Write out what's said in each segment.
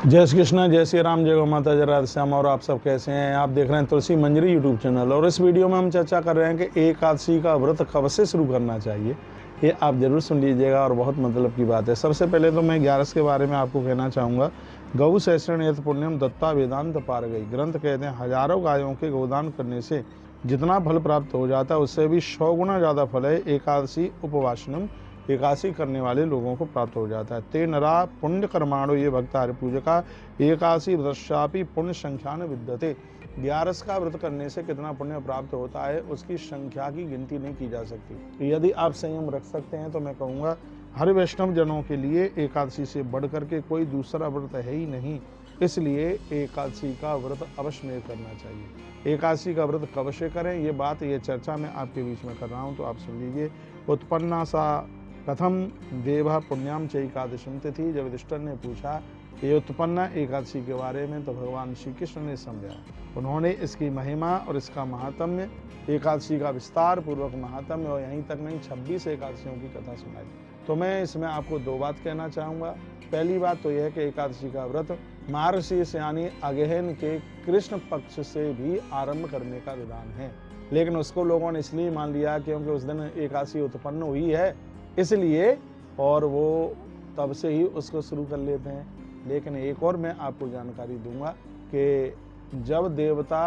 जय श्री कृष्णा, जय श्री राम, जय गौ माता, जय राधे श्याम। और आप सब कैसे हैं? आप देख रहे हैं तुलसी मंजरी यूट्यूब चैनल। और इस वीडियो में हम चर्चा कर रहे हैं कि एकादशी का व्रत कब से शुरू करना चाहिए। ये आप जरूर सुन लीजिएगा और बहुत मतलब की बात है। सबसे पहले तो मैं 11 के बारे में आपको कहना चाहूँगा। गौ सहस्रण यत पुण्यम दत्ता वेदांत पार गई। ग्रंथ कहते हैं हजारों गायों के गोदान करने से जितना फल प्राप्त हो जाता है उससे भी 100 गुना ज़्यादा फल है एकादशी उपवासनम एकादशी करने वाले लोगों को प्राप्त हो जाता है। ते नरा पुण्य कर्माणो ये भक्ता हरि पूजका एकादशी व्रतशापी पुण्य संख्यान विद्यते। 11 का व्रत करने से कितना पुण्य प्राप्त होता है उसकी संख्या की गिनती नहीं की जा सकती। यदि आप संयम रख सकते हैं तो मैं कहूँगा हर वैष्णव जनों के लिए एकादशी से बढ़ करके कोई दूसरा व्रत है ही नहीं। इसलिए एकादशी का व्रत अवश्य में करना चाहिए। एकादशी का व्रत कब से करें ये बात, ये चर्चा मैं आपके बीच में कर रहा हूँ, तो आप सुन लीजिए। उत्पन्ना सा कथम देवा पुण्याम च एकादशम तिथि। जब युधिष्ठिर ने पूछा ये उत्पन्न एकादशी के बारे में तो भगवान श्री कृष्ण ने समझाया। उन्होंने इसकी महिमा और इसका महात्म्य, एकादशी का विस्तार पूर्वक महात्म्य और यहीं तक नहीं 26 एकादशियों की कथा सुनाई। तो मैं इसमें आपको दो बात कहना चाहूँगा। पहली बात तो यह है कि एकादशी का व्रत मार्गशीर्ष यानी अगहन के कृष्ण पक्ष से भी आरंभ करने का विधान है, लेकिन उसको लोगों ने इसलिए मान लिया क्योंकि उस दिन एकादशी उत्पन्न हुई है इसलिए, और वो तब से ही उसको शुरू कर लेते हैं। लेकिन एक और मैं आपको जानकारी दूंगा कि जब देवता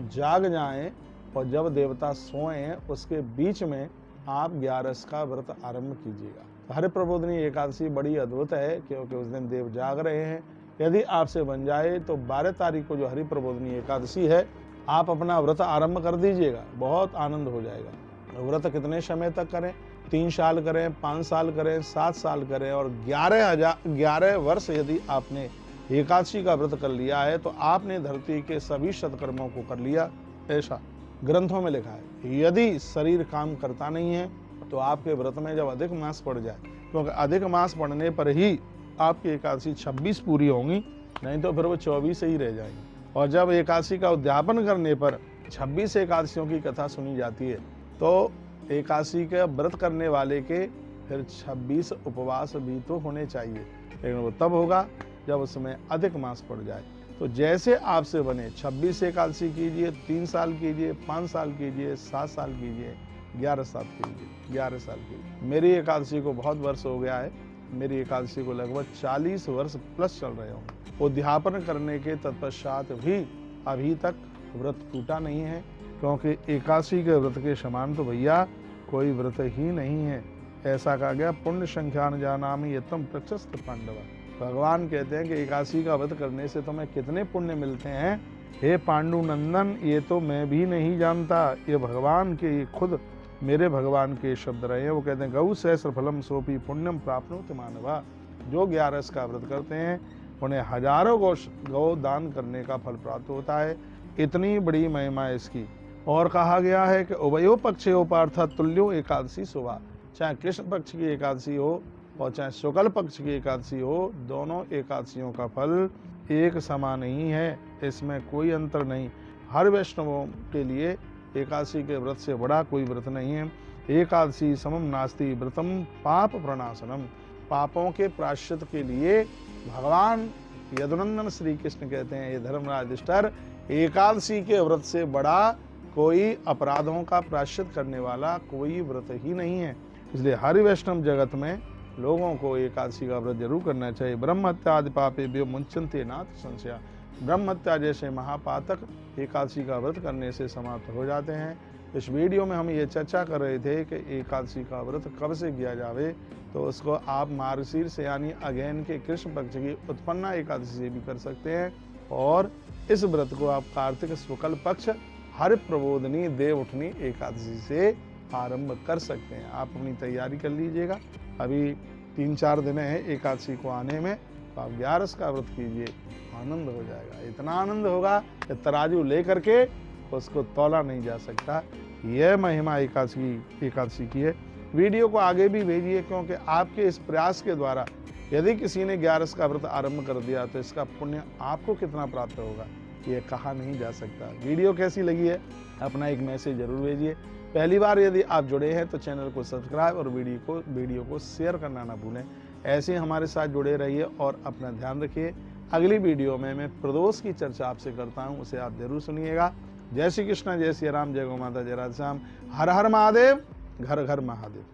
जाग जाएं और जब देवता सोएं उसके बीच में आप 11 का व्रत आरंभ कीजिएगा। हरि प्रबोधिनी एकादशी बड़ी अद्भुत है क्योंकि उस दिन देव जाग रहे हैं। यदि आपसे बन जाए तो 12 तारीख को जो हरि प्रबोधिनी एकादशी है आप अपना व्रत आरंभ कर दीजिएगा, बहुत आनंद हो जाएगा। व्रत कितने समय तक करें? 3 साल करें, 5 साल करें, 7 साल करें और 11 वर्ष यदि आपने एकादशी का व्रत कर लिया है तो आपने धरती के सभी सत्कर्मों को कर लिया, ऐसा ग्रंथों में लिखा है। यदि शरीर काम करता नहीं है तो आपके व्रत में जब अधिक मास पड़ जाए, क्योंकि अधिक मास पड़ने पर ही आपकी एकादशी 26 पूरी होंगी, नहीं तो फिर वो 24 ही रह जाएंगी। और जब एकादशी का उद्यापन करने पर 26 एकादशियों की कथा सुनी जाती है तो एकादशी का व्रत करने वाले के फिर 26 उपवास भी तो होने चाहिए, लेकिन वो तब होगा जब उसमें अधिक मास पड़ जाए। तो जैसे आपसे बने 26 एकादशी कीजिए, 3 साल कीजिए, 5 साल कीजिए, 7 साल कीजिए, 11 साल कीजिए, 11 साल कीजिए। मेरी एकादशी को बहुत वर्ष हो गया है, मेरी एकादशी को लगभग 40 वर्ष प्लस चल रहे होंगे। उद्यापन करने के तत्पश्चात भी अभी तक व्रत टूटा नहीं है, क्योंकि एकादशी के व्रत के समान तो भैया कोई व्रत ही नहीं है। ऐसा कहा गया पुण्य संख्यान जानामि यत्तम प्रशस्त पांडव। भगवान कहते हैं कि एकादशी का व्रत करने से तुम्हें कितने पुण्य मिलते हैं, हे पांडु नंदन, ये तो मैं भी नहीं जानता। ये भगवान के, ये खुद मेरे भगवान के शब्द रहे हैं। वो कहते हैं गौ सहस्र फलम सोपी पुण्यम प्राप्नोति मानवा। जो 11 का व्रत करते हैं उन्हें हजारों गौ दान करने का फल प्राप्त होता है। इतनी बड़ी महिमा है इसकी। और कहा गया है कि उभयो पक्षयो पार्थ तुल्यो एकादशी शुभा। चाहे कृष्ण पक्ष की एकादशी हो और चाहे शुक्ल पक्ष की एकादशी हो, दोनों एकादशियों का फल एक समान ही है, इसमें कोई अंतर नहीं। हर वैष्णवों के लिए एकादशी के व्रत से बड़ा कोई व्रत नहीं है। एकादशी समम नास्ति व्रतम पाप प्रणाशनम। पापों के प्रायश्चित के लिए भगवान यदुनंदन श्री कृष्ण कहते हैं, ये धर्मराज युधिष्ठिर, एकादशी के व्रत से बड़ा कोई अपराधों का प्रायश्चित करने वाला कोई व्रत ही नहीं है। इसलिए हरि वैष्णव जगत में लोगों को एकादशी का व्रत जरूर करना चाहिए। ब्रह्म हत्या आदि पापेभ्यो मुच्यन्ते नाथ संशया। ब्रह्म हत्या जैसे महापातक एकादशी का व्रत करने से समाप्त हो जाते हैं। इस वीडियो में हम ये चर्चा कर रहे थे कि एकादशी का व्रत कब से किया जावे, तो उसको आप मार्गशीर्ष यानी अगहन के कृष्ण पक्ष की उत्पन्ना एकादशी से भी कर सकते हैं, और इस व्रत को आप कार्तिक शुक्ल पक्ष हरि प्रबोधिनी देव उठनी एकादशी से आरंभ कर सकते हैं। आप अपनी तैयारी कर लीजिएगा, अभी 3-4 दिन है एकादशी को आने में, तो आप 11 का व्रत कीजिए, आनंद हो जाएगा। इतना आनंद होगा कि तराजू ले करके उसको तौला नहीं जा सकता। यह महिमा एकादशी की है। वीडियो को आगे भी भेजिए, क्योंकि आपके इस प्रयास के द्वारा यदि किसी ने 11 का व्रत आरंभ कर दिया तो इसका पुण्य आपको कितना प्राप्त होगा ये कहा नहीं जा सकता। वीडियो कैसी लगी है अपना एक मैसेज जरूर भेजिए। पहली बार यदि आप जुड़े हैं तो चैनल को सब्सक्राइब और वीडियो को शेयर करना ना भूलें। ऐसे हमारे साथ जुड़े रहिए और अपना ध्यान रखिए। अगली वीडियो में मैं प्रदोष की चर्चा आपसे करता हूँ, उसे आप जरूर सुनिएगा। जय श्री कृष्ण, जय श्री राम, जय गौ माता, जय राधे श्याम। हर हर महादेव, घर घर महादेव।